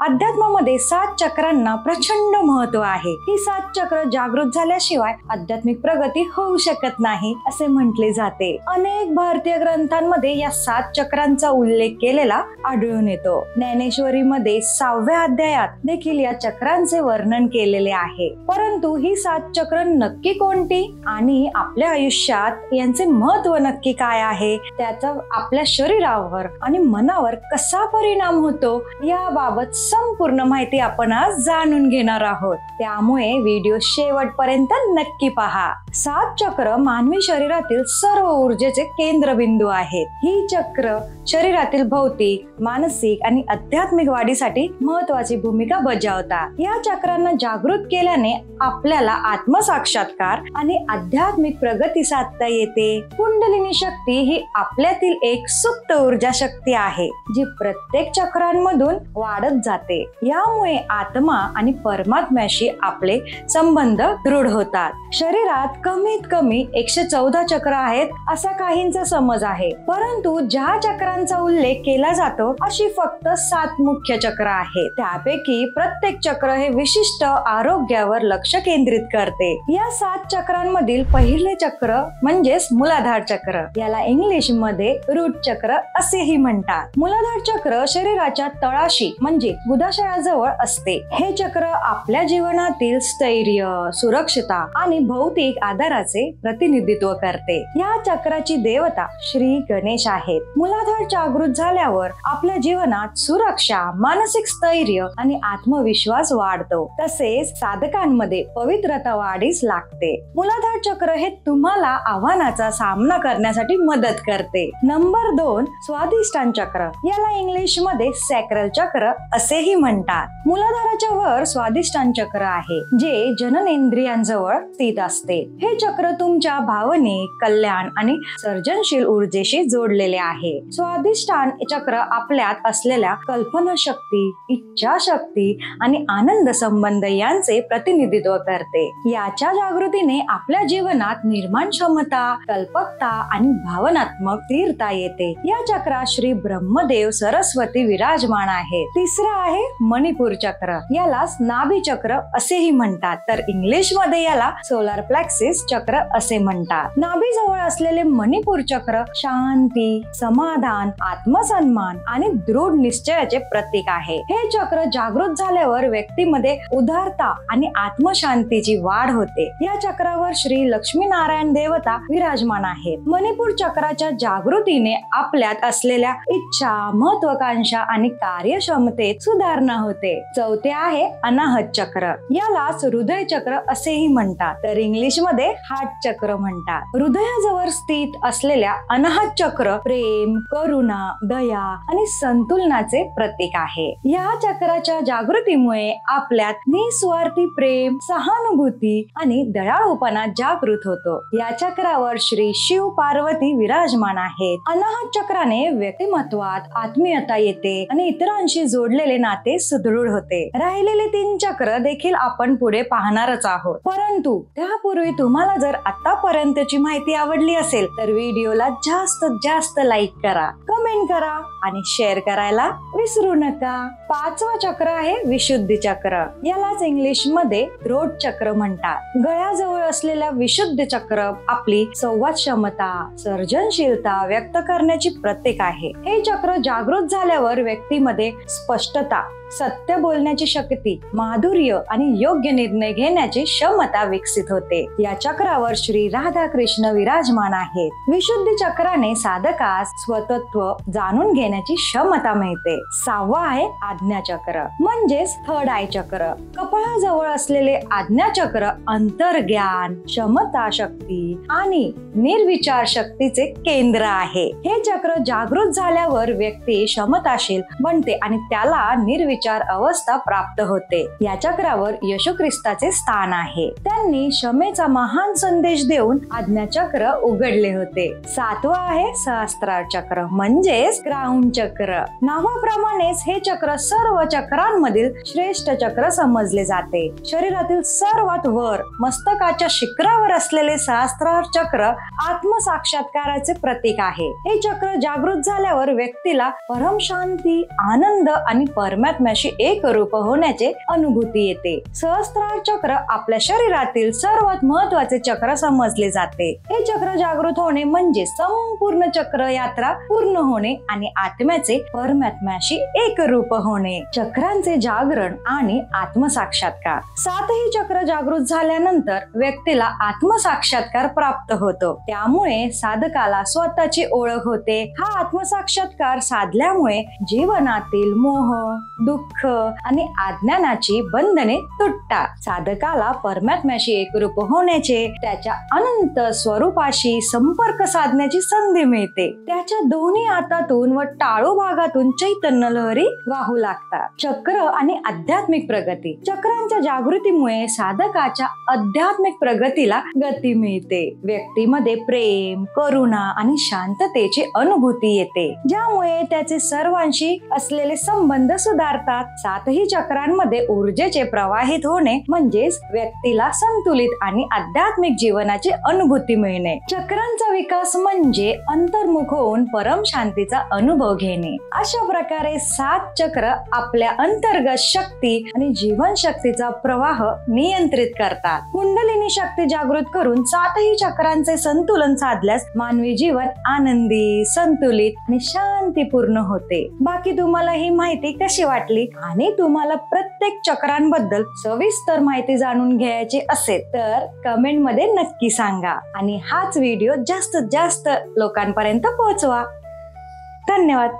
अध्यात्मामध्ये 7 चक्रांना प्रचंड महत्व आहे. ही 7 चक्र जागृत झाल्याशिवाय आध्यात्मिक प्रगती होऊ शकत नाही असे म्हटले जाते. अनेक भारतीय ग्रंथांमध्ये या 7 चक्रांचा उल्लेख केलेला आढळून येतो. ज्ञानेश्वरीमध्ये 6व्या अध्यायात देखील या चक्रांचे वर्णन केलेले आहे. परंतु ही 7 चक्र नक्की कोणती आणि आपल्या आयुष्यात यांचे महत्व नक्की काय आहे, त्याचा आपल्या शरीरावर आणि मनावर कसा परिणाम होतो याबाबत संपूर्ण माहिती आपण आज जाणून घेणार आहोत. त्यामुळे व्हिडिओ शेवटपर्यंत नक्की पहा. 7 चक्र मानवी शरीरातील सर्व ऊर्जेचे केंद्रबिंदू आहेत. ही चक्र शरीरातील भौतिक, मानसिक आणि आध्यात्मिक वाढीसाठी महत्वाची भूमिका बजावतात. या चक्रांना जागृत केल्याने आपल्याला आत्मसाक्षात्कार आणि आध्यात्मिक प्रगती साधता येते. कुंडलिनी शक्ती ही आपल्यातील एक सुप्त ऊर्जा शक्ती आहे जी प्रत्येक चक्रांमधून वाढत जाते. यामुळे आत्मा आणि परमात्म्याशी आपले संबंध दृढ होतात. शरीरात कमीत कमी 114 चक्र आहेत असा काहींचा समज आहे, परंतु ज्या चक्रांचा उल्लेख केला जातो अशी फक्त 7 मुख्य चक्र आहेत. त्यापैकी प्रत्येक चक्र हे विशिष्ट आरोग्यावर लक्ष केंद्रित करते. या 7 चक्रांमधील पहिले चक्र म्हणजेच मूलाधार चक्र, याला इंग्लिश मध्ये रूट चक्र असेही म्हणतात. मूलाधार चक्र शरीराच्या तळाशी म्हणजे गुदाशयाजवळ असते. हे चक्र आपल्या जीवनातील स्थैर्य, सुरक्षता आणि भौतिक आधाराचे प्रतिनिधित्व करते. या चक्राची देवता श्री गणेश आहेत. मूलाधार जागृत झाल्यावर आपल्या जीवनात सुरक्षा, मानसिक स्थैर्य आणि आत्मविश्वास वाढतो. तसेच साधकांमध्ये पवित्रता वाढीस लागते. मूलाधार चक्र हे तुम्हाला आव्हानाचा सामना करण्यासाठी मदत करते. नंबर 2 स्वाधिष्ठान चक्र, याला इंग्लिश मध्ये सॅक्रल चक्र असेही म्हणतात. मूलाधाराच्या वर स्वाधिष्ठान चक्र आहे जे जननेंद्रियांजवळ स्थित असते. हे चक्र तुमच्या भावनिक कल्याण आणि सर्जनशील ऊर्जेशी जोडलेले आहे. स्वाधिष्ठान चक्र आपल्यात असलेल्या कल्पना शक्ती, इच्छा शक्ती आणि आनंद संबंध यांचे प्रतिनिधित्व करते. याच्या जागृतीने आपल्या जीवनात निर्माण क्षमता, कल्पकता आणि भावनात्मक स्थिरता येते. या चक्रात श्री ब्रह्मदेव सरस्वती विराजमान आहेत. तिसरा आहे मणिपूर चक्र, याला नाभी चक्र असेही म्हणतात, तर इंग्लिश मध्ये याला सोलार प्लेक्सिस चक्र असे म्हणतात. नाभी जवळ असलेले मणिपूर चक्र शांती, समाधान, आत्मसन्मान आणि दृढ निश्चयाचे प्रतीक आहे. हे चक्र जागृत झाल्यावर व्यक्तीमध्ये उदारता आणि आत्मशांतीची वाढ होते. या चक्रावर श्री लक्ष्मी नारायण देवता विराजमान आहेत. मणिपूर चक्राच्या जागृतीने आपल्यात असलेल्या इच्छा, महत्वाकांक्षा आणि कार्यक्षमतेत सुधारणा होते. चौथे आहे अनाहत चक्र, यालाच हृदय चक्र असेही म्हणतात, तर इंग्लिश मध्ये हार्ट चक्र म्हणतात. हृदयाजवळ स्थित असलेल्या अनाहत चक्र प्रेम, करुणा, दया आणि संतुलनाचे प्रतीक आहे. या चक्राच्या जागृतीमुळे आपल्यात निस्वार्थी प्रेम, सहानुभूती आणि दयाळूपणा जागृत होतो. या चक्रावर श्री शिव पार्वती विराजमान आहेत. अनाहत चक्राने व्यक्तिमत्वात आत्मीयता येते आणि इतरांशी जोडलेले नाते सुदृढ होते. राहिलेले 3 चक्र देखील आपण पुढे पाहणारच आहोत, परंतु त्यापूर्वी तुम्हाला जर आतापर्यंतची माहिती आवडली असेल तर व्हिडिओला जास्तीत जास्त लाईक करा, कमेंट करा आणि शेअर करायला विसरू नका. 5वं चक्र आहे विशुद्धी चक्र, यालाच इंग्लिश मध्ये थ्रोट चक्र म्हणतात. गळ्याजवळ असलेल्या विशुद्धी चक्र आपली संवाद क्षमता, सर्जनशीलता व्यक्त करण्याची प्रतीक आहे. हे चक्र जागृत झाल्यावर व्यक्तीमध्ये स्पष्टता, सत्य बोलण्याची शक्ती, माधुर्य आणि योग्य निर्णय घेण्याची क्षमता विकसित होते. या चक्रावर श्री राधा कृष्ण विराजमान आहेत. विशुद्धी चक्राने साधकास स्वतत्व जाणून घेण्याची क्षमता मिळते. 6वं आहे आज्ञा चक्र म्हणजेच थर्ड आय चक्र. कपाळाजवळ असलेले आज्ञा चक्र अंतर्ज्ञान, क्षमता शक्ती आणि निर्विचार शक्तीचे केंद्र आहे. हे चक्र जागृत झाल्यावर व्यक्ती क्षमताशील बनते आणि त्याला निर्विचार अवस्था प्राप्त होते. या चक्रावर येशू ख्रिस्ताचे स्थान आहे. त्यांनी क्षमेचा महान संदेश देऊन आज्ञाचक्र उघडले होते. 7वं आहे सहस्त्रार चक्र म्हणजेच क्राउन चक्र. नावाप्रमाणेच हे चक्र सर्व चक्रांमधील श्रेष्ठ चक्र समजले जाते. शरीरातील सर्वात वर मस्तकाच्या शिखरावर असलेले सहस्त्रार चक्र आत्मसाक्षात्काराचे प्रतीक आहे. हे चक्र जागृत झाल्यावर व्यक्तीला परम शांती, आनंद आणि परमात्म्याशी परमात्म्याशी एकरूप होण्याचे अनुभूती येते. सहस्त्रार चक्र आपल्या शरीरातील सर्वात महत्वाचे चक्र समजले जाते. हे चक्र जागृत होणे म्हणजे संपूर्ण चक्र यात्रा पूर्ण होणे आणि आत्म्याचे परमात्म्याशी एकरूप होणे. चक्रांचे जागरण आणि आत्मसाक्षात्कार. सातही चक्र जागृत झाल्यानंतर व्यक्तीला आत्मसाक्षात्कार प्राप्त होतो. त्यामुळे साधकाला स्वतःची ओळख होते. हा आत्मसाक्षात्कार साधल्यामुळे जीवनातील मोह, दुःख आणि अज्ञानाची बंधने तुटतात. साधकाला परमात्म्याशी एकरूप होण्याचे, त्याच्या अनंत स्वरूपाशी संपर्क साधण्याची संधी मिळते. त्याच्या दोन्ही हातातून व टाळू भागातून चैतन्य लहरी वाहू लागतात. चक्र आणि आध्यात्मिक प्रगती. चक्रांच्या जागृतीमुळे साधकाच्या आध्यात्मिक प्रगतीला गती मिळते. व्यक्तीमध्ये प्रेम, करुणा आणि शांततेची अनुभूती येते, ज्यामुळे त्याचे सर्वांशी असलेले संबंध सुधारतात. सातही चक्रांमध्ये ऊर्जेचे प्रवाहित होणे म्हणजेच व्यक्तीला संतुलित आणि आध्यात्मिक जीवनाची अनुभूती मिळणे. चक्रांचा विकास म्हणजे अंतर्मुख होऊन परम शांतीचा अनुभव घेणे. अशा प्रकारे 7 चक्र आपल्या अंतर्गत शक्ती आणि जीवन शक्तीचा प्रवाह नियंत्रित करतात. कुंडलिनी शक्ती जागृत करून 7ही चक्रांचे संतुलन साधल्यास मानवी जीवन आनंदी, संतुलित आणि शांतीपूर्ण होते. बाकी तुम्हाला ही माहिती कशी वाटली आणि तुम्हाला प्रत्येक चक्रांबद्दल सविस्तर माहिती जाणून घ्यायची असेल तर कमेंट मध्ये नक्की सांगा आणि हाच व्हिडिओ जास्तीत जास्त लोकांपर्यंत पोहोचवा. धन्यवाद.